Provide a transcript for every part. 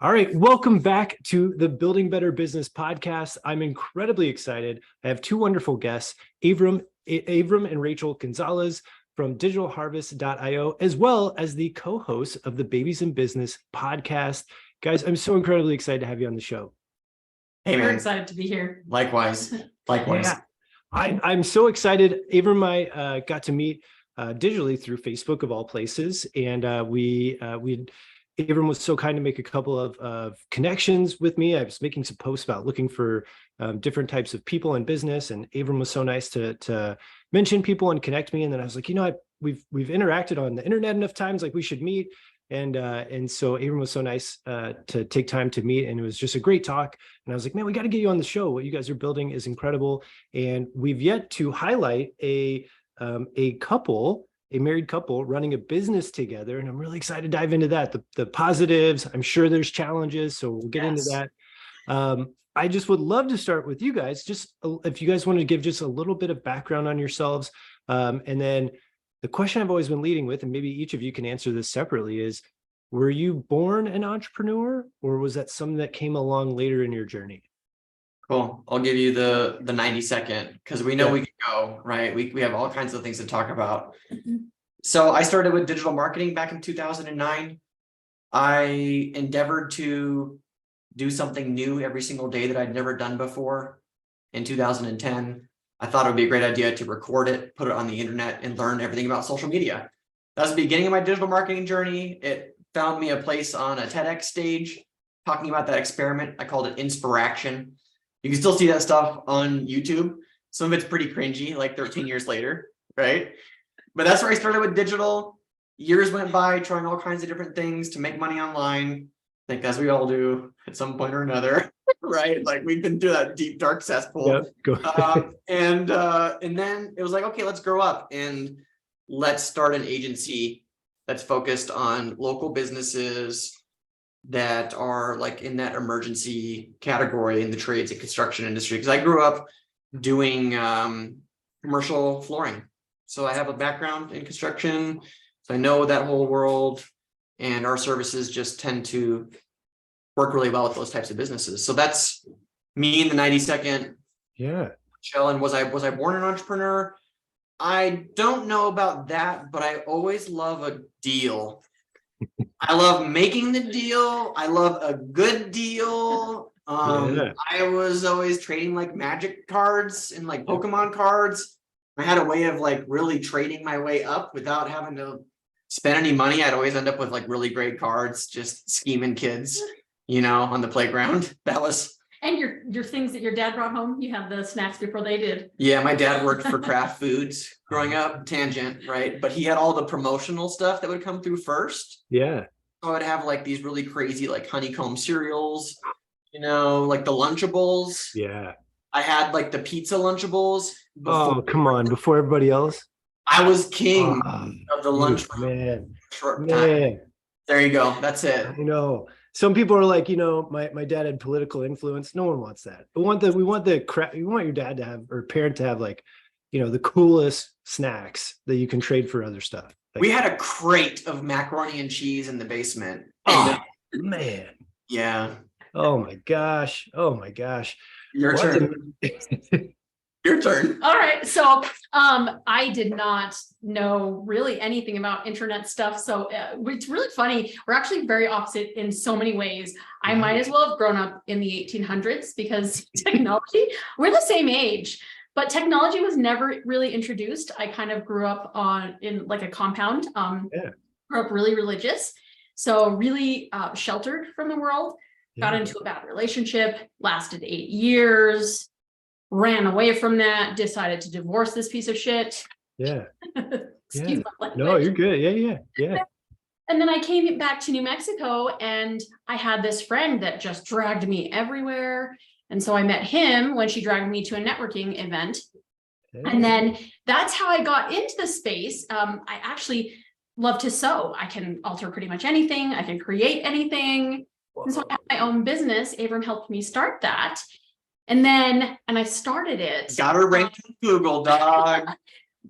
All right, welcome back to the Building Better Business podcast. I'm incredibly excited. I have two wonderful guests, Avram and Rachel Gonzales from digitalharvest.io, as well as the co-hosts of the Babies in Business podcast. Guys, I'm so incredibly excited to have you on the show. Hey, man. We're excited to be here. Likewise. Yeah, I'm so excited. Avram and I got to meet digitally through Facebook of all places, and Avram was so kind to make a couple of connections with me. I was making some posts about looking for different types of people in business, and Avram was so nice to mention people and connect me. And then I was like, we've interacted on the internet enough times, like we should meet. And so Avram was so nice to take time to meet, and it was just a great talk. And I was like, man, we got to get you on the show. What you guys are building is incredible, and we've yet to highlight a married couple running a business together. And I'm really excited to dive into that. The positives, I'm sure there's challenges, so we'll get into that. I just would love to start with you guys. Just if you guys want to give just a little bit of background on yourselves. And then the question I've always been leading with, and maybe each of you can answer this separately, is, were you born an entrepreneur, or was that something that came along later in your journey? Cool. I'll give you the 90-second, because we know we can go, right? We have all kinds of things to talk about. So I started with digital marketing back in 2009. I endeavored to do something new every single day that I'd never done before. In 2010, I thought it would be a great idea to record it, put it on the internet, and learn everything about social media. That was the beginning of my digital marketing journey. It found me a place on a TEDx stage talking about that experiment. I called it Inspiraction. You can still see that stuff on YouTube. Some of it's pretty cringy, like 13 years later, right? But that's where I started with digital. Years went by trying all kinds of different things to make money online. I think as we all do at some point or another, right? Like we've been through that deep, dark cesspool. And then it was like, okay, let's grow up and let's start an agency that's focused on local businesses that are like in that emergency category in the trades and construction industry. Because I grew up doing commercial flooring. So I have a background in construction. So I know that whole world, and our services just tend to work really well with those types of businesses. So that's me in the 90-second. Yeah. And was I born an entrepreneur? I don't know about that, but I always love a deal. I love making the deal. I love a good deal. I was always trading like magic cards and like Pokemon cards. I had a way of like really trading my way up without having to spend any money. I'd always end up with like really great cards, just scheming kids, on the playground. That was. And your things that your dad brought home, you had the snacks before they did. Yeah, my dad worked for Kraft Foods growing up, tangent, right? But he had all the promotional stuff that would come through first. Yeah. So I'd have like these really crazy like honeycomb cereals, like the Lunchables. Yeah. I had like the pizza Lunchables. Oh, come on, before everybody else. I was king of the lunch. Man. Short time. There you go. That's it. I know. Some people are like, my dad had political influence. No one wants that. We want your dad to have, or parent to have, like, the coolest snacks that you can trade for other stuff. Like, we had a crate of macaroni and cheese in the basement. Oh, man. Yeah. Oh my gosh. Your turn. Your turn. All right. So I did not know really anything about internet stuff. So it's really funny. We're actually very opposite in so many ways. I might as well have grown up in the 1800s because technology, we're the same age, but technology was never really introduced. I kind of grew up in like a compound, grew up really religious. So really sheltered from the world, got into a bad relationship, lasted 8 years. Ran away from that, decided to divorce this piece of shit. Yeah. Excuse my language. No, you're good. Yeah. And then I came back to New Mexico, and I had this friend that just dragged me everywhere. And so I met him when she dragged me to a networking event. Hey. And then that's how I got into the space. I actually love to sew. I can alter pretty much anything. I can create anything. Whoa. And so I have my own business. Avram helped me start that. And I started it. Got her ranked in Google, dog.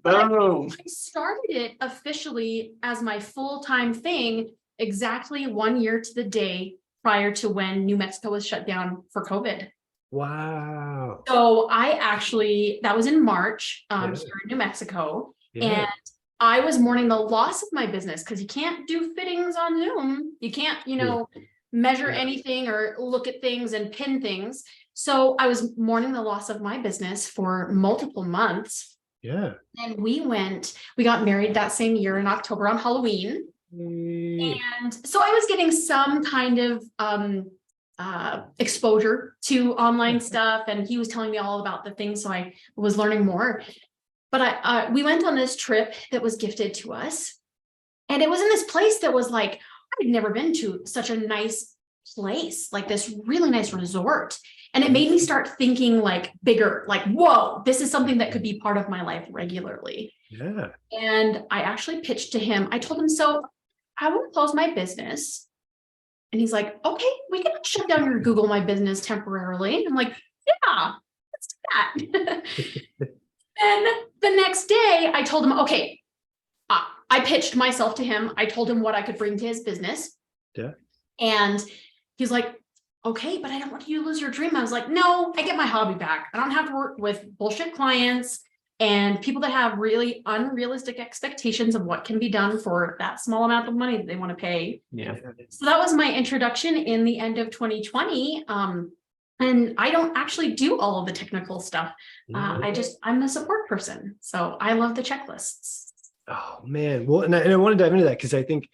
Boom. I started it officially as my full-time thing exactly 1 year to the day prior to when New Mexico was shut down for COVID. Wow. So that was in March, Yeah. here in New Mexico. Yeah. And I was mourning the loss of my business because you can't do fittings on Zoom. You can't, measure anything or look at things and pin things. So I was mourning the loss of my business for multiple months. Yeah. And we got married that same year in October on Halloween. Yeah. And so I was getting some kind of exposure to online stuff, and he was telling me all about the things, so I was learning more. But we went on this trip that was gifted to us, and it was in this place that was like, I'd never been to such a nice place, like this really nice resort. And it made me start thinking like bigger, like, whoa, this is something that could be part of my life regularly. Yeah. And I actually pitched to him. I told him, so I want to close my business. And he's like, okay, we can shut down your Google My Business temporarily. And I'm like, yeah, let's do that. And the next day I told him, okay, I pitched myself to him. I told him what I could bring to his business. Yeah. And he's like, okay, but I don't want you to lose your dream. I was like, no, I get my hobby back. I don't have to work with bullshit clients and people that have really unrealistic expectations of what can be done for that small amount of money that they want to pay. Yeah. So that was my introduction in the end of 2020. And I don't actually do all of the technical stuff. I'm the support person. So I love the checklists. Oh man. Well, and I want to dive into that because I think,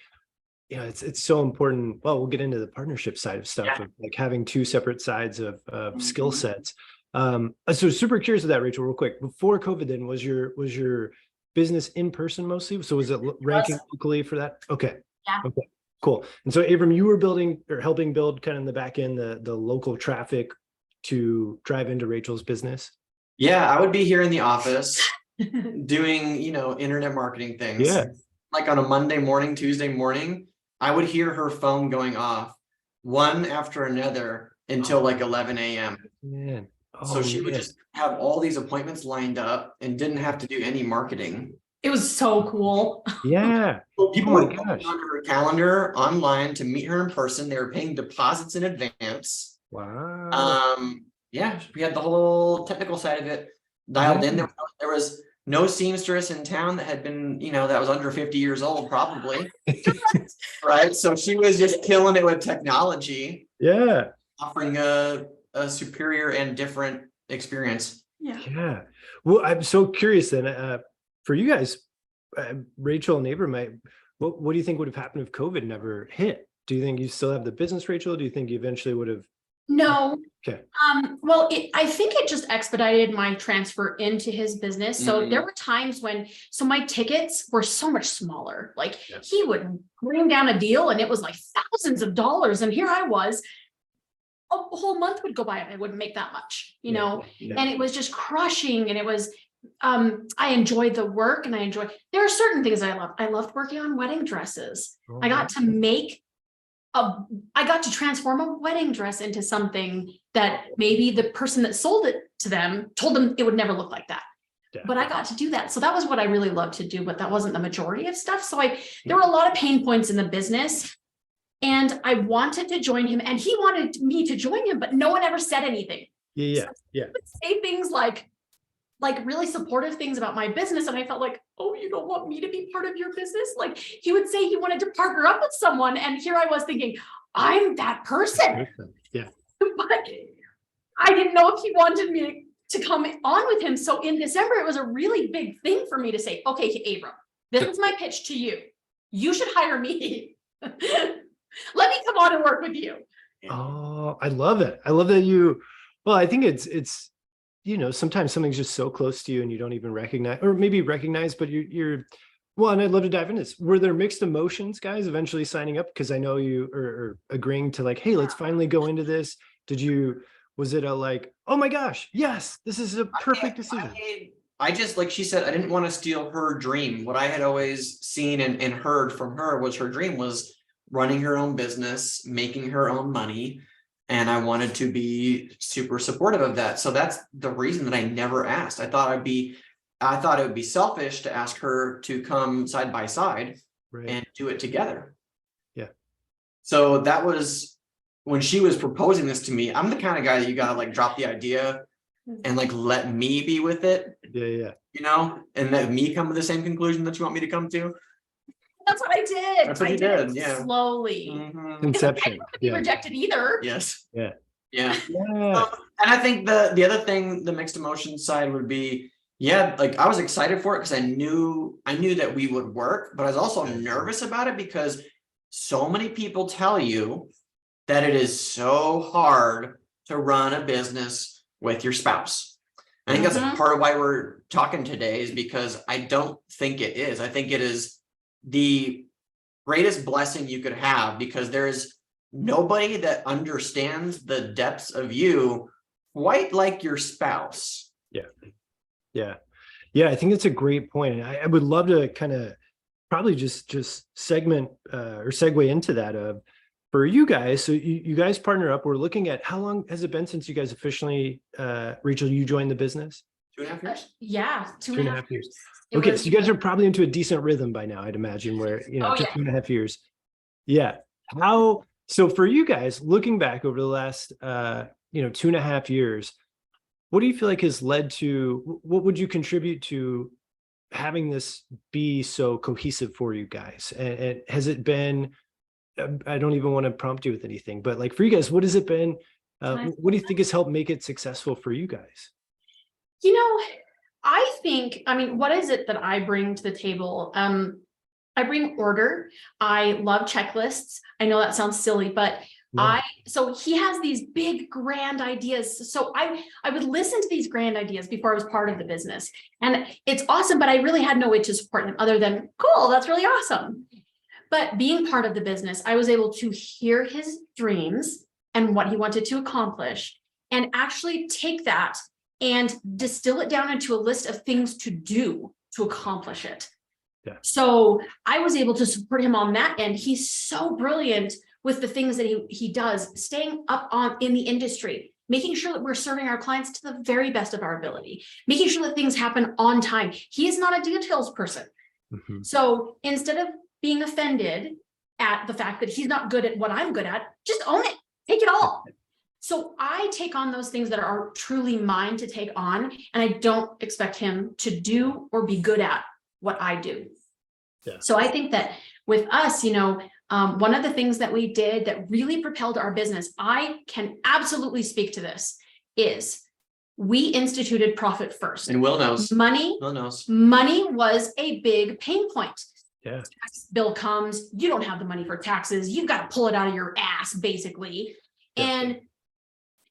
it's so important. Well, we'll get into the partnership side of stuff, of like having two separate sides of skill sets. So super curious of that, Rachel, real quick. Before COVID, then was your business in person mostly? So was it ranking locally for that? Okay. Yeah. Okay. Cool. And so Avram, you were building or helping build kind of in the back end the local traffic to drive into Rachel's business. Yeah, I would be here in the office doing, internet marketing things. Yeah. Like on a Monday morning, Tuesday morning, I would hear her phone going off one after another until like 11 a.m. Man. So she would just have all these appointments lined up and didn't have to do any marketing. It was so cool. Yeah. So people Oh my were gosh. on her calendar online to meet her in person. They were paying deposits in advance. Wow. Yeah, we had the whole technical side of it dialed in. There was no seamstress in town that had been, that was under 50 years old, probably. Right. So she was just killing it with technology. Yeah. Offering a superior and different experience. Yeah. Yeah. Well, I'm so curious then, for you guys, Rachel and Avram, what do you think would have happened if COVID never hit? Do you think you still have the business, Rachel? Do you think you eventually would have? No. Okay. Well, I think it just expedited my transfer into his business. So there were times when, my tickets were so much smaller. Like he would bring down a deal and it was like thousands of dollars. And here I was, a whole month would go by and I wouldn't make that much, and it was just crushing. And it was, I enjoyed the work and there are certain things I love. I loved working on wedding dresses. I got to transform a wedding dress into something that maybe the person that sold it to them told them it would never look like that. Yeah. But I got to do that. So that was what I really loved to do, but that wasn't the majority of stuff. So there were a lot of pain points in the business and I wanted to join him and he wanted me to join him, but no one ever said anything. Yeah. So he would say things like really supportive things about my business. And I felt like, oh, you don't want me to be part of your business? Like he would say he wanted to partner up with someone. And here I was thinking, I'm that person. Yeah. But I didn't know if he wanted me to come on with him. So in December, it was a really big thing for me to say, okay, Avram, this is my pitch to you. You should hire me. Let me come on and work with you. Oh, I love it. I love that I think it's, sometimes something's just so close to you and you don't even recognize, or maybe recognize, but well, and I'd love to dive into this. Were there mixed emotions, guys, eventually signing up? Because I know you are agreeing to like, hey, let's finally go into this. Was it a like, oh my gosh, yes, this is a perfect decision? I just, like she said, I didn't want to steal her dream. What I had always seen and heard from her was her dream was running her own business, making her own money. And I wanted to be super supportive of that. So that's the reason that I never asked. I thought it would be selfish to ask her to come side by side and do it together. Yeah. So that was when she was proposing this to me, I'm the kind of guy that you gotta like drop the idea and like let me be with it, Yeah. you know, and let me come to the same conclusion that you want me to come to. That's what I did. That's what I you did it did, yeah. slowly. Mhm. Conception. Be Yeah. rejected either. Yes. Yeah. Yeah. Yeah. And I think the other thing, the mixed emotions side would be, yeah, like I was excited for it because I knew that we would work, but I was also nervous about it because so many people tell you that it is so hard to run a business with your spouse. I think that's Mhm. part of why we're talking today, is because I don't think it is. I think it is the greatest blessing you could have, because there's nobody that understands the depths of you quite like your spouse. Yeah. I think it's a great point. And I would love to kind of probably just segment or segue into that of for you guys. So you guys partner up. We're looking at how long has it been since you guys officially, Rachel, you joined the business? 2.5 years. Yeah, two and a half years. It Okay, was- so you guys are probably into a decent rhythm by now, I'd imagine, where, Oh, just yeah. 2.5 years. Yeah. So for you guys, looking back over the last, 2.5 years, what do you feel like has led to, what would you contribute to having this be so cohesive for you guys? And has it been, I don't even want to prompt you with anything, but like for you guys, what has it been? What do you think has helped make it successful for you guys? You know, I think, I mean, what is it that I bring to the table? I bring order. I love checklists. I know that sounds silly, but No. so he has these big grand ideas. So I would listen to these grand ideas before I was part of the business. And it's awesome, but I really had no way to support them other than, cool, that's really awesome. But being part of the business, I was able to hear his dreams and what he wanted to accomplish, and actually take that and distill it down into a list of things to do to accomplish it. Yeah. So I was able to support him on that end. He's so brilliant with the things that he does, staying up on in the industry, making sure that we're serving our clients to the very best of our ability, making sure that things happen on time. He is not a details person. Mhm. So instead of being offended at the fact that he's not good at what I'm good at, just own it, take it all. So I take on those things that are truly mine to take on, and I don't expect him to do or be good at what I do. Yeah. So I think that with us, one of the things that we did that really propelled our business, I can absolutely speak to this, is we instituted profit first. And Will knows. Money was a big pain point. Yeah. Tax bill comes, you don't have the money for taxes, you've got to pull it out of your ass, basically. Yeah. And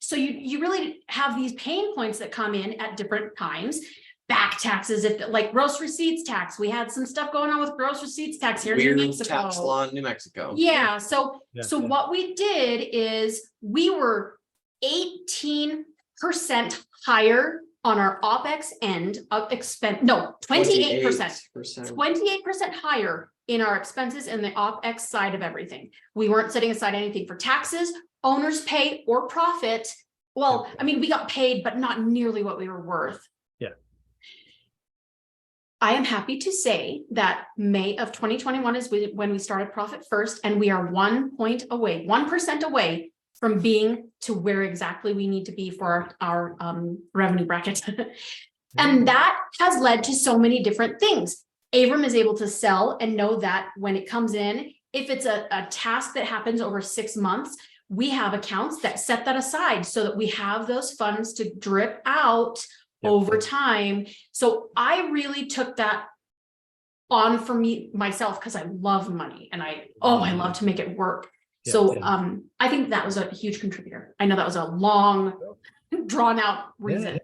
so you really have these pain points that come in at different times. Back taxes, if like gross receipts tax, we had some stuff going on with gross receipts tax here in New Weird Mexico. tax law in New Mexico. Yeah, so Yeah. what we did is we were 18% higher on our OpEx end of expense. No, 28%. 28% higher in our expenses and the OpEx side of everything. We weren't setting aside anything for taxes, owner's pay, or profit. Well, I mean, we got paid, but not nearly what we were worth. Yeah. I am happy to say that May of 2021 is when we started Profit First, and we are 1% away from being to where exactly we need to be for our revenue bracket. And that has led to so many different things. Avram is able to sell and know that when it comes in, if it's a task that happens over 6 months, we have accounts that set that aside so that we have those funds to drip out over time. So I really took that on for myself because I love money and I love to make it work. So I think that was a huge contributor. I know that was a long, drawn out reason.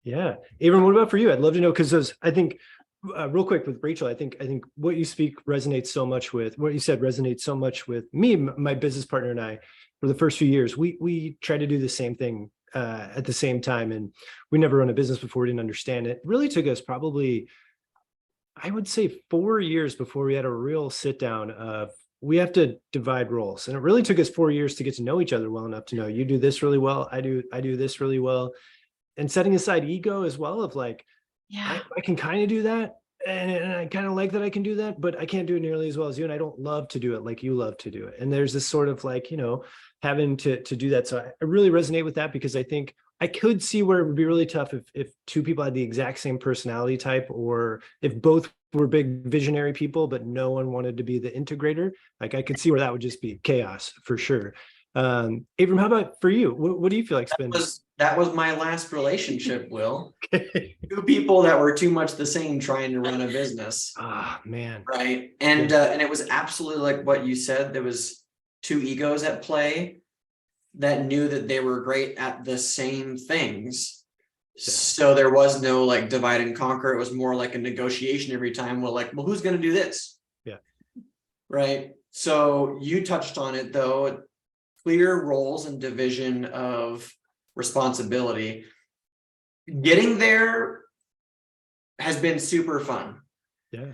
Yeah. Avram, what about for you? I'd love to know, because I think real quick with Rachel, I think what you speak resonates so much with what you said resonates so much with me, my business partner and I. For the first few years, we tried to do the same thing at the same time, and we never run a business before. We didn't understand it. It really took us probably, I would say, 4 years before we had a real sit down of we have to divide roles, and it really took us 4 years to get to know each other well enough to know you do this really well, I do this really well, and setting aside ego as well of like, I can kind of do that. and I kind of like that I can do that, but I can't do it nearly as well as you. And I don't love to do it like you love to do it. And there's this sort of like, having to do that. So I really resonate with that, because I think I could see where it would be really tough if two people had the exact same personality type, or if both were big visionary people, but no one wanted to be the integrator. Like I could see where that would just be chaos for sure. Avram, how about for you? What do you feel like's been? That was my last relationship, Will. Two people that were too much the same trying to run a business. Ah, man. Right. And it was absolutely like what you said. There was two egos at play that knew that they were great at the same things. So there was no like divide and conquer. It was more like a negotiation every time. We're like, well, who's going to do this? Yeah. Right. So you touched on it though, clear roles and division of responsibility. Getting there has been super fun. Yeah.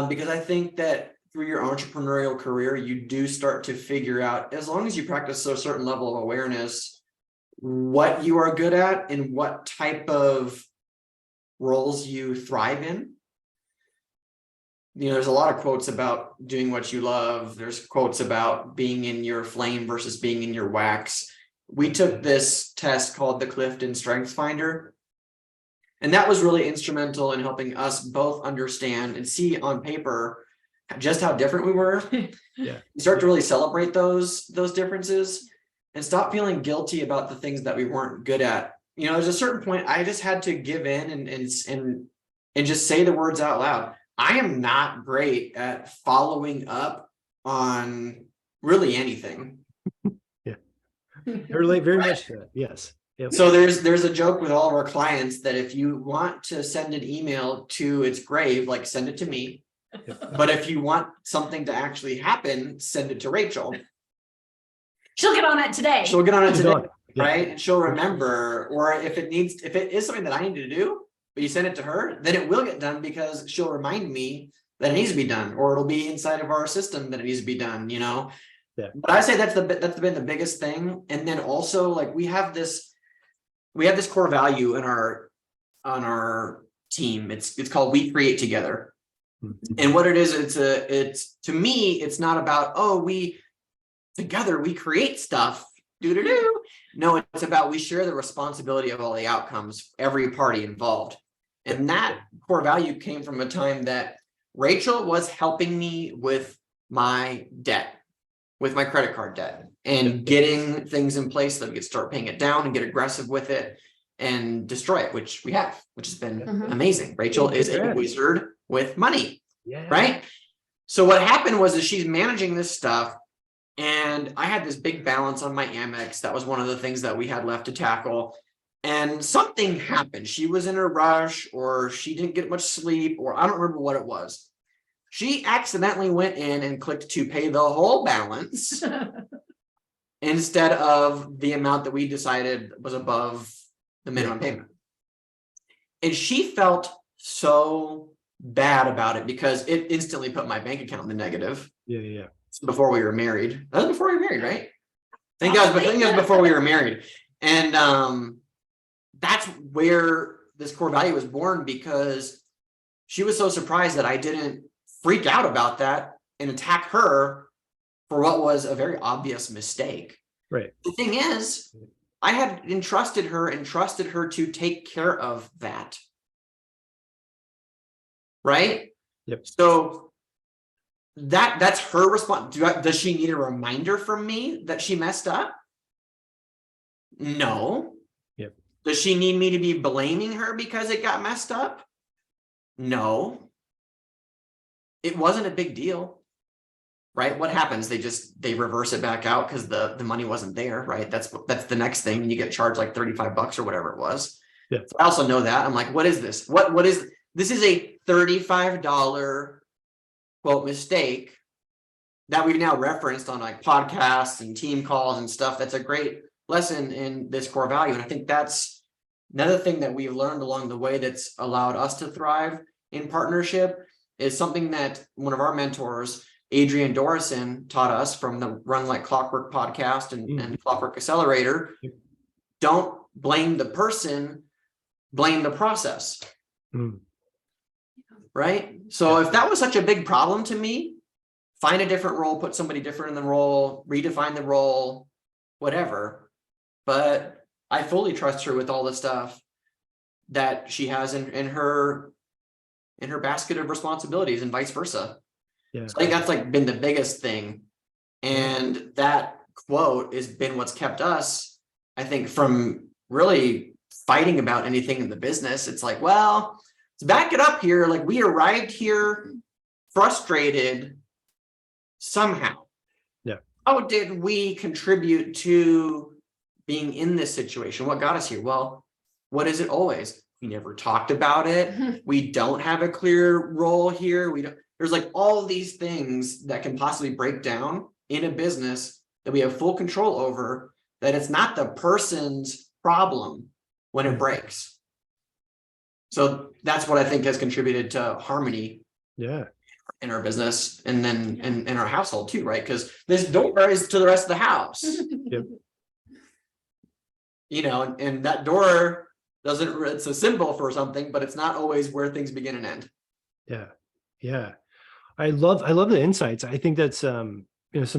Because I think that through your entrepreneurial career, you do start to figure out, as long as you practice a certain level of awareness, what you are good at and what type of roles you thrive in. There's a lot of quotes about doing what you love. There's quotes about being in your flame versus being in your wax. We took this test called the Clifton Strengths Finder. And that was really instrumental in helping us both understand and see on paper just how different we were. Yeah. Start to really celebrate those differences and stop feeling guilty about the things that we weren't good at. There's a certain point I just had to give in and just say the words out loud. I am not great at following up on really anything. Yeah. I relate very much to that. Yes. Yep. So there's a joke with all of our clients that if you want to send an email to its grave, like send it to me. Yep. But if you want something to actually happen, send it to Rachel. She'll get on it today. She'll get on it today, Yeah. right? And she'll remember. Or if it is something that I need to do, but you send it to her, then it will get done because she'll remind me that it needs to be done, or it'll be inside of our system that it needs to be done, Yeah. But I say that's been the biggest thing. And then also like we have this core value on our team. It's called We Create Together. Mm-hmm. And what it is, it's to me, it's not about, we together we create stuff. No, it's about we share the responsibility of all the outcomes, every party involved. And that core value came from a time that Rachel was helping me with my debt, with my credit card debt, and getting things in place that we could start paying it down and get aggressive with it and destroy it, which we have, which has been amazing. Rachel is a wizard with money, right? So what happened was she's managing this stuff, and I had this big balance on my Amex. That was one of the things that we had left to tackle. And something happened. She was in a rush, or she didn't get much sleep, or I don't remember what it was. She accidentally went in and clicked to pay the whole balance instead of the amount that we decided was above the minimum payment. And she felt so bad about it because it instantly put my bank account in the negative. Yeah. Before we were married. That was before we were married, right? I think it was before we were married. And that's where this core value was born, because she was so surprised that I didn't freak out about that and attack her for what was a very obvious mistake. Right. The thing is, I had entrusted her to take care of that. Right? Yep. So that's her response. Does she need a reminder from me that she messed up? No. Yep. Does she need me to be blaming her because it got messed up? No. It wasn't a big deal. Right? What happens? They reverse it back out because the money wasn't there, right? That's the next thing. And you get charged like $35 or whatever it was. Yeah. So I also know that. I'm like, what is this? What is this? Is a $35 quote mistake that we've now referenced on like podcasts and team calls and stuff. That's a great lesson in this core value. And I think that's another thing that we've learned along the way that's allowed us to thrive in partnership is something that one of our mentors, Adrian Dorison, taught us from the Run Like Clockwork podcast and Clockwork Accelerator. Don't blame the person, blame the process. right? So if that was such a big problem to me, find a different role, put somebody different in the role, redefine the role, whatever. But I fully trust her with all the stuff that she has in her basket of responsibilities and vice versa. Yeah. So I think that's like been the biggest thing. And that quote has been what's kept us, I think, from really fighting about anything in the business. It's like, well, let's back it up here. Like, we arrived here frustrated somehow. Yeah. How did we contribute to being in this situation? What got us here? Well, what is it always? We never talked about it. We don't have a clear role here. There's like all of these things that can possibly break down in a business that we have full control over, that it's not the person's problem when it breaks. So that's what I think has contributed to harmony in our business, and then in our household too, right? Because this door is to the rest of the house. You know, and that door it's a symbol for something, but it's not always where things begin and end. Yeah. I love the insights. I think that's some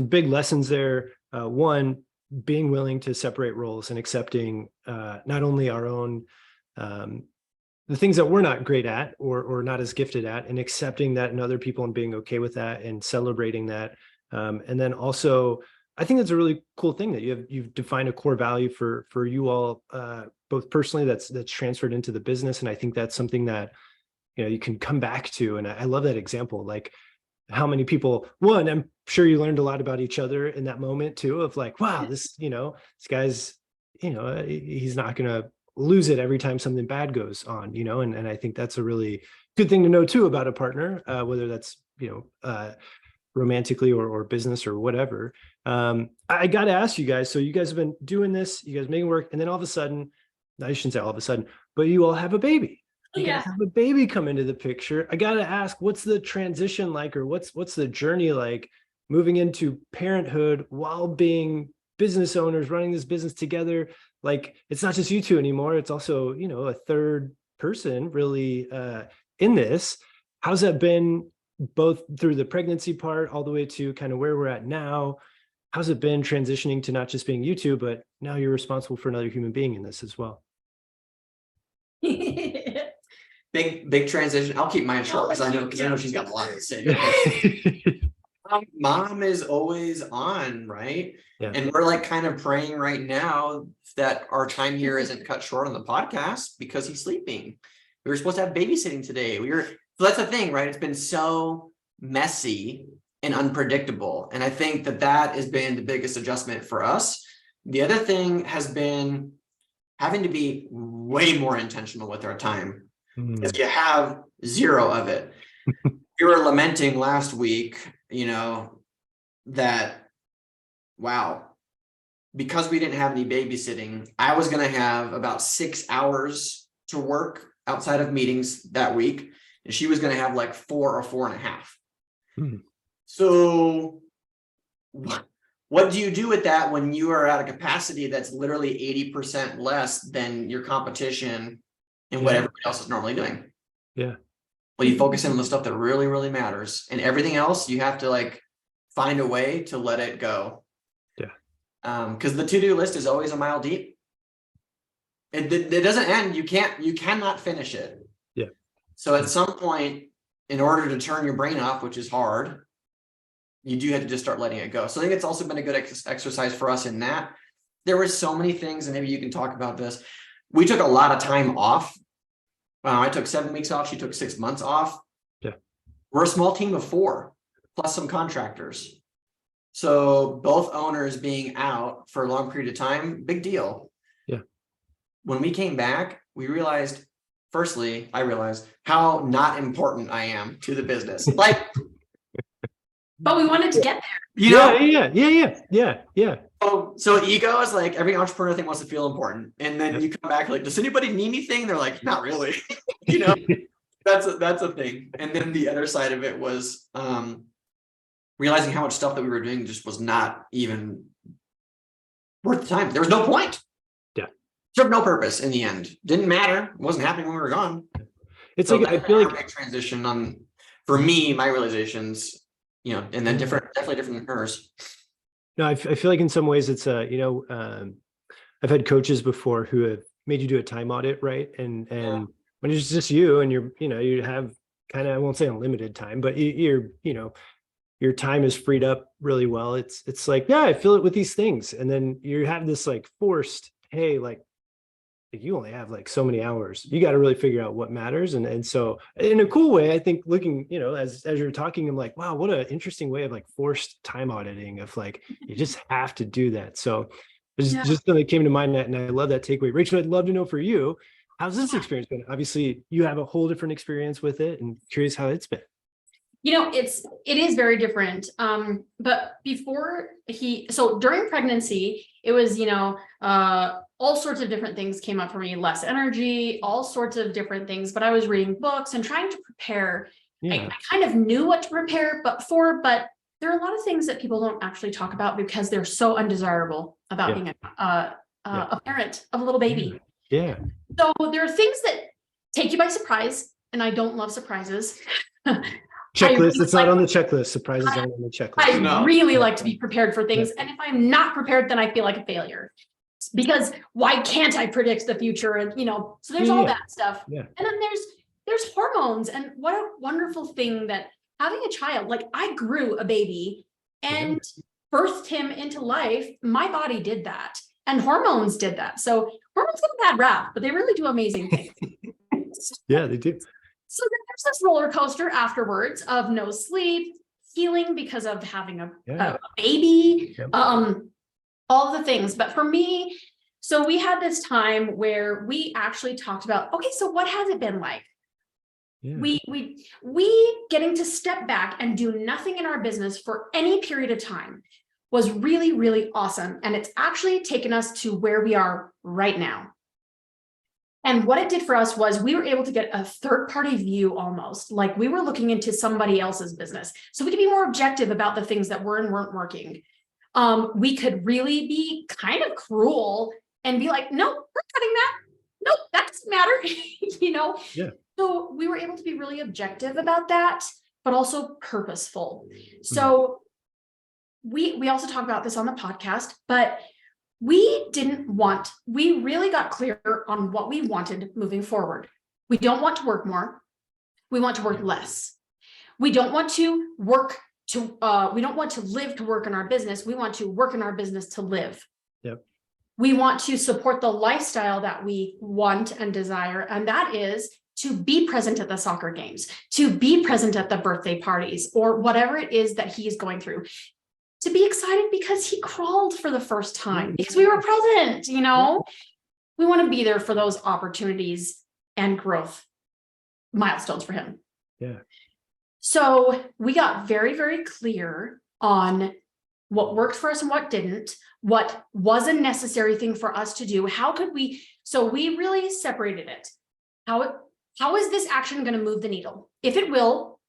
big lessons there. One, being willing to separate roles and accepting not only our own the things that we're not great at or not as gifted at, and accepting that in other people and being okay with that and celebrating that. And then also, I think that's a really cool thing that you've defined a core value for you all, both personally that's transferred into the business. And I think that's something that, you can come back to. And I love that example, like how many people, one, I'm sure you learned a lot about each other in that moment too, of like, wow, this guy's, he's not going to lose it every time something bad goes on, and I think that's a really good thing to know too about a partner, whether that's, romantically or business or whatever. I got to ask you guys, so you guys have been doing this, you guys making work, and then all of a sudden, I shouldn't say all of a sudden, but you all have a baby. You guys have a baby come into the picture. I got to ask, what's the transition like, or what's the journey like moving into parenthood while being business owners, running this business together? Like, it's not just you two anymore. It's also, a third person really in this. How's that been, both through the pregnancy part all the way to kind of where we're at now? How's it been transitioning to not just being you two, but now you're responsible for another human being in this as well? Big transition. I'll keep mine short because I know she's got a lot to say. Mom is always on, right? Yeah. And we're like kind of praying right now that our time here isn't cut short on the podcast because he's sleeping. We were supposed to have babysitting today. So that's the thing, right? It's been so messy and unpredictable. And I think that has been the biggest adjustment for us. The other thing has been having to be way more intentional with our time, because you have zero of it. We were lamenting last week, that, wow, because we didn't have any babysitting, I was going to have about 6 hours to work outside of meetings that week, and she was going to have like 4 or 4.5. So what do you do with that when you are at a capacity that's literally 80% less than your competition and what everybody else is normally doing? Yeah. Well, you focus in on the stuff that really, really matters, and everything else you have to like find a way to let it go. Yeah. Because the to-do list is always a mile deep. It doesn't end. You cannot finish it. Yeah. So at some point, in order to turn your brain off, which is hard, you do have to just start letting it go. So I think it's also been a good exercise for us in that. There were so many things, and maybe you can talk about this. We took a lot of time off. I took 7 weeks off. She took 6 months off. Yeah. We're a small team of 4, plus some contractors. So both owners being out for a long period of time, big deal. Yeah. When we came back, I realized how not important I am to the business. Like, but we wanted to get there. Yeah. So ego is like, every entrepreneur thing wants to feel important. And then you come back like, does anybody need anything? They're like, not really. That's a thing. And then the other side of it was realizing how much stuff that we were doing just was not even worth the time. There was no point. Yeah. Served no purpose in the end. Didn't matter. It wasn't happening when we were gone. It's So like, I that's feel our like, big transition on, for me, my realizations, and then definitely different than hers. no, I feel like in some ways it's I've had coaches before who have made you do a time audit, right? And when it's just you and you have kind of, I won't say unlimited time, but your time is freed up really well. It's like, yeah, I fill it with these things. And then you have this like forced, hey, like you only have like so many hours. You got to really figure out what matters. And so in a cool way, I think looking, as you're talking, I'm like, wow, what an interesting way of like forced time auditing of like, you just have to do that. So it's Yeah. just something that came to mind, and I love that takeaway. Rachel, I'd love to know for you, how's this experience been? Obviously you have a whole different experience with it, and curious how it's been. It is very different. But so during pregnancy, it was, all sorts of different things came up for me, less energy, all sorts of different things, but I was reading books and trying to prepare. Yeah. I kind of knew what to prepare, but there are a lot of things that people don't actually talk about because they're so undesirable about being a parent of a little baby. Yeah. So there are things that take you by surprise, and I don't love surprises. Checklist. It's not on the checklist. Surprises aren't on the checklist. I really like to be prepared for things. And if I'm not prepared, then I feel like a failure. Because why can't I predict the future? And so there's all that stuff. Yeah. And then there's hormones, and what a wonderful thing that having a child, like I grew a baby and birthed him into life. My body did that, and hormones did that. So hormones get a bad rap, but they really do amazing things. Yeah, they do. So then there's this roller coaster afterwards of no sleep, healing because of having a baby, all the things. But for me, so we had this time where we actually talked about, okay, so what has it been like? Yeah. We getting to step back and do nothing in our business for any period of time was really, really awesome. And it's actually taken us to where we are right now. And what it did for us was we were able to get a third-party view, almost like we were looking into somebody else's business. So we could be more objective about the things that were and weren't working. We could really be kind of cruel and be like, no, we're cutting that. Nope, that doesn't matter. Yeah. So we were able to be really objective about that, but also purposeful. So we also talk about this on the podcast, but we really got clear on what we wanted moving forward. We don't want to work more. We want to work less. We don't want to we don't want to live to work in our business. We want to work in our business to live. Yep. We want to support the lifestyle that we want and desire. And that is to be present at the soccer games, to be present at the birthday parties, or whatever it is that he is going through. To be excited because he crawled for the first time, because we were present, we want to be there for those opportunities and growth milestones for him. Yeah. So we got very, very clear on what worked for us and what didn't, what was a necessary thing for us to do. So we really separated it. How is this action going to move the needle? If it will,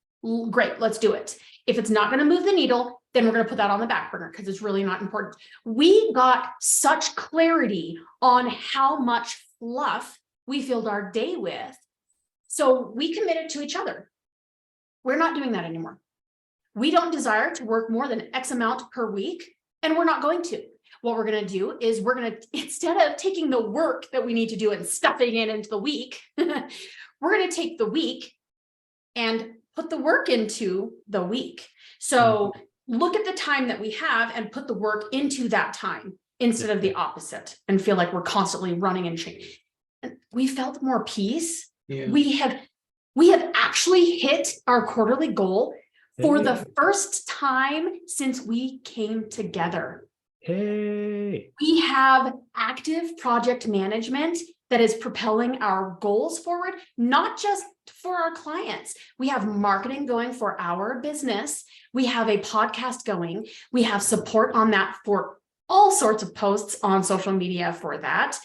great, let's do it. If it's not going to move the needle, then we're going to put that on the back burner because it's really not important. We got such clarity on how much fluff we filled our day with. So we committed to each other. We're not doing that anymore. We don't desire to work more than X amount per week, and we're not going to. What we're going to do is instead of taking the work that we need to do and stuffing it into the week, we're going to take the week and put the work into the week. So look at the time that we have and put the work into that time instead of the opposite, and feel like we're constantly running and changing. And we felt more peace. Yeah. We have actually hit our quarterly goal for the first time since we came together. Hey. We have active project management that is propelling our goals forward, not just for our clients. We have marketing going for our business. We have a podcast going. We have support on that for all sorts of posts on social media for that.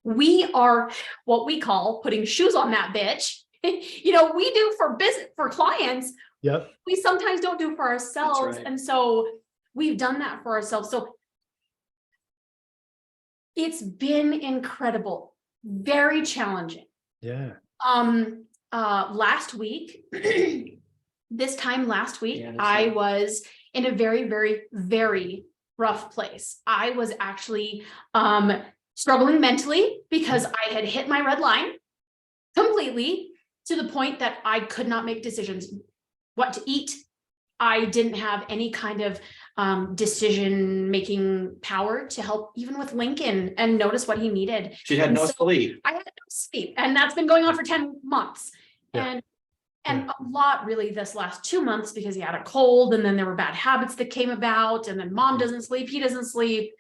We are what we call putting shoes on that bitch. We do for business, for clients. Yep. We sometimes don't do for ourselves. Right. And so we've done that for ourselves. So it's been incredible, very challenging. Yeah. last week, this time last week, Yeah, that's I right. was in a very, very, very rough place. I was actually struggling mentally because I had hit my red line completely, to the point that I could not make decisions what to eat. I didn't have any kind of decision-making power to help even with Lincoln and notice what he needed. She had And no so sleep. I had no sleep, and that's been going on for 10 months. Yeah. And a lot really this last 2 months, because he had a cold, and then there were bad habits that came about, and then mom doesn't sleep, he doesn't sleep.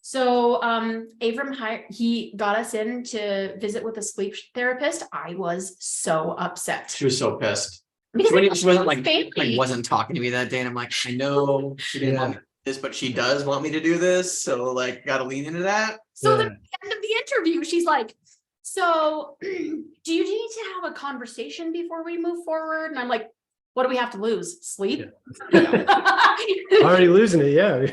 So Avram, he got us in to visit with a sleep therapist. I was so upset. She was so pissed. Because She wasn't like family. wasn't talking to me that day, and I'm like, I know she didn't want me to do this, but she does want me to do this, so like, gotta lean into that. So then at the end of the interview, she's like, so do you need to have a conversation before we move forward? And I'm like, what do we have to lose? Sleep? Already losing it, yeah.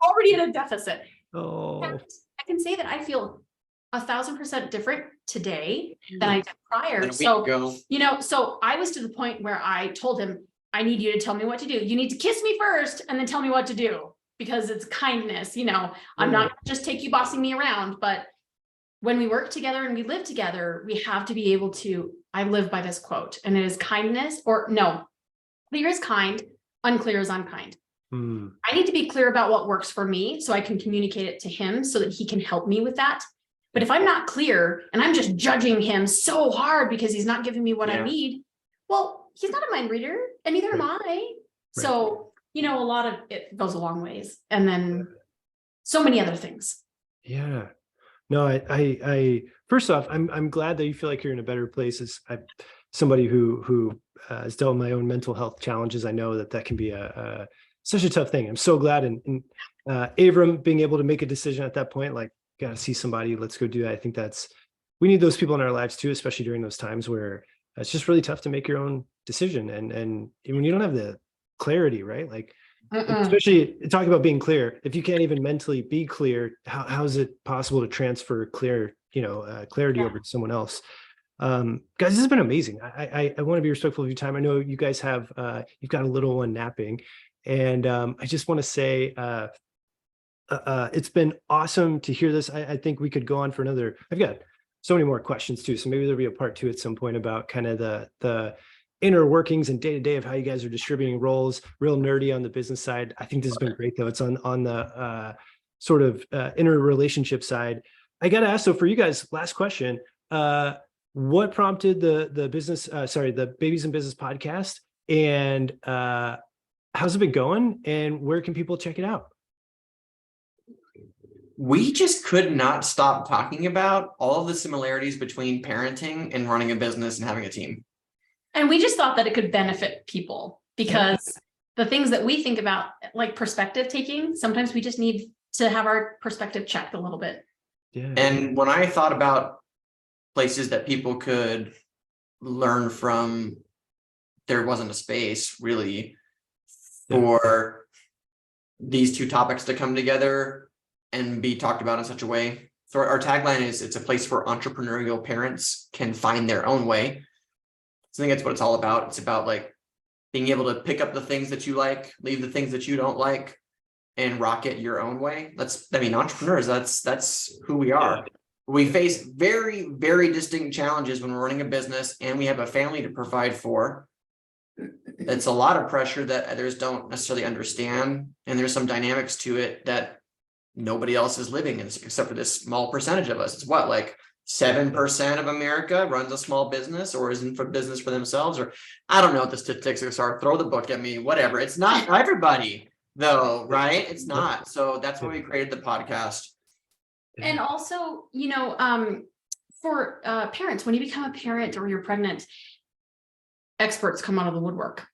Already in a deficit. Oh, And I can say that I feel 1,000% different today than I did prior. Then a week So, ago, so I was to the point where I told him, I need you to tell me what to do. You need to kiss me first and then tell me what to do, because it's kindness. I'm not gonna just take you bossing me around, but when we work together and we live together, we have to be able to, I live by this quote, and it is kindness, or no, clear is kind, unclear is unkind. I need to be clear about what works for me so I can communicate it to him so that he can help me with that. But if I'm not clear and I'm just judging him so hard because he's not giving me what I need, well, he's not a mind reader, and neither am I. So, a lot of it goes a long ways. And then so many other things. yeah. No, I first off, I'm glad that you feel like you're in a better place. As somebody who has dealt with my own mental health challenges, I know that can be such a tough thing. I'm so glad, and Avram being able to make a decision at that point, like, gotta see somebody, let's go do that. I think we need those people in our lives too, especially during those times where it's just really tough to make your own decision, and when you don't have the clarity, right? Like, especially talking about being clear, if you can't even mentally be clear, how is it possible to transfer clarity over to someone else? Guys, this has been amazing. I want to be respectful of your time. I know you guys have you've got a little one napping, and I just want to say it's been awesome to hear this. I think we could go on for another. I've got so many more questions too, so maybe there'll be a part 2 at some point about kind of the inner workings and day-to-day of how you guys are distributing roles. Real nerdy on the business side. I think this has been great though. It's on the sort of inner relationship side. I got to ask, so for you guys, last question, what prompted the business, the Babies in Business podcast, and how's it been going, and where can people check it out? we just could not stop talking about all of the similarities between parenting and running a business and having a team. And we just thought that it could benefit people, because the things that we think about, like perspective taking, sometimes we just need to have our perspective checked a little bit. Yeah. And when I thought about places that people could learn from, there wasn't a space really for these two topics to come together and be talked about in such a way. So our tagline is, it's a place where entrepreneurial parents can find their own way. So I think that's what it's all about. It's about like being able to pick up the things that you like, leave the things that you don't like, and rock it your own way. Entrepreneurs, that's who we are. Yeah. We face very, very distinct challenges when we're running a business, and we have a family to provide for. It's a lot of pressure that others don't necessarily understand. And there's some dynamics to it that nobody else is living in, except for this small percentage of us. It's what, like 7% of America runs a small business or is in for business for themselves, or I don't know what the statistics are. Throw the book at me, whatever. It's not for everybody though, right? It's not. So that's why we created the podcast. And also, for parents, when you become a parent or you're pregnant, experts come out of the woodwork.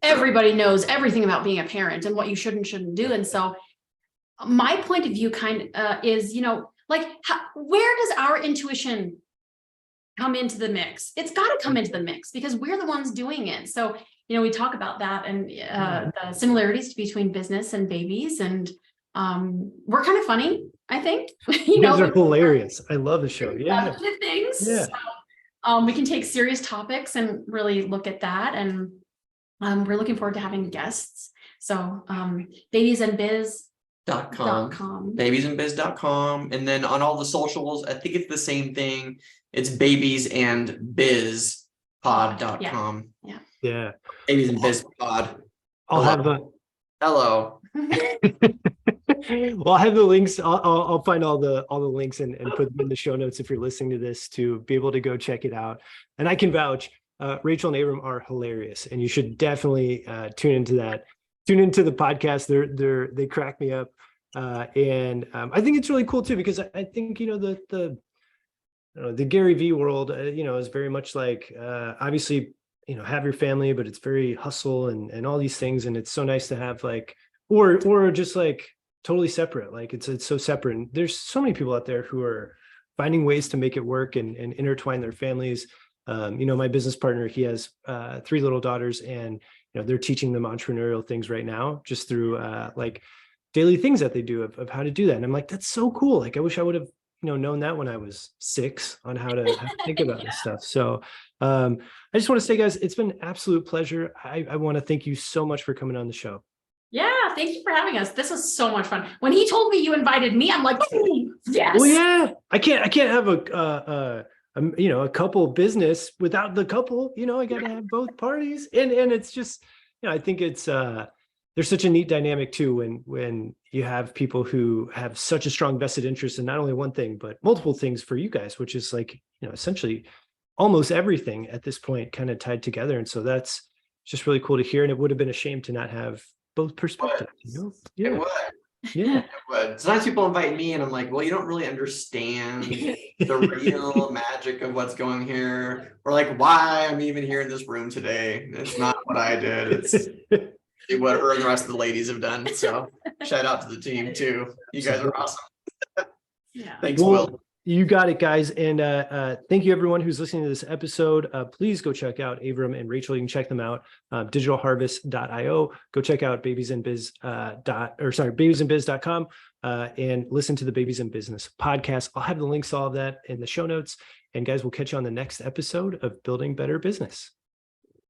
Everybody knows everything about being a parent and what you should and shouldn't do. And so my point of view is, where does our intuition come into the mix? It's got to come into the mix because we're the ones doing it. So, we talk about that and the similarities between business and babies, and we're kind of funny, I think. You guys are hilarious. I love the show. Yeah. Positive things. Yeah. We can take serious topics and really look at that. And we're looking forward to having guests. So babiesandbiz.com. Babiesandbiz.com. And then on all the socials, I think it's the same thing. It's babiesandbizpod.com. Yeah. Babies and Biz Pod. I'll have Hello. well, I'll have the links. I'll find all the links and put them in the show notes if you're listening to this to be able to go check it out. And I can vouch, Rachel and Avram are hilarious, and you should definitely tune into that. Tune into the podcast. They crack me up, and I think it's really cool too because I think the Gary V world is very much like obviously have your family, but it's very hustle and all these things, and it's so nice to have like or just like totally separate. Like it's so separate, and there's so many people out there who are finding ways to make it work and intertwine their families. My business partner, he has 3 little daughters, and they're teaching them entrepreneurial things right now just through like daily things that they do of how to do that. And I'm like, that's so cool. Like I wish I would have known that when I was 6 on how to think about this stuff. So I just want to say, guys, it's been an absolute pleasure. I want to thank you so much for coming on the show. Yeah, thank you for having us. This was so much fun. When he told me you invited me, I'm like, yes. Well, yeah, I can't have a couple business without the couple. I got to have both parties, and it's just I think it's there's such a neat dynamic too when you have people who have such a strong vested interest in not only one thing but multiple things for you guys, which is like essentially almost everything at this point kind of tied together. And so that's just really cool to hear. And it would have been a shame to not have both perspectives. Yeah. It would. Yeah. It would. Sometimes people invite me and I'm like, well, you don't really understand the real magic of what's going here, or like why I'm even here in this room today. It's not what I did. It's what her and the rest of the ladies have done. So shout out to the team too. You guys are awesome. Yeah. Thanks, Will. You got it, guys. And thank you, everyone who's listening to this episode. Please go check out Avram and Rachel. You can check them out, digitalharvest.io. Go check out babiesandbiz.com and listen to the Babies in Business podcast. I'll have the links to all of that in the show notes. And guys, we'll catch you on the next episode of Building Better Business.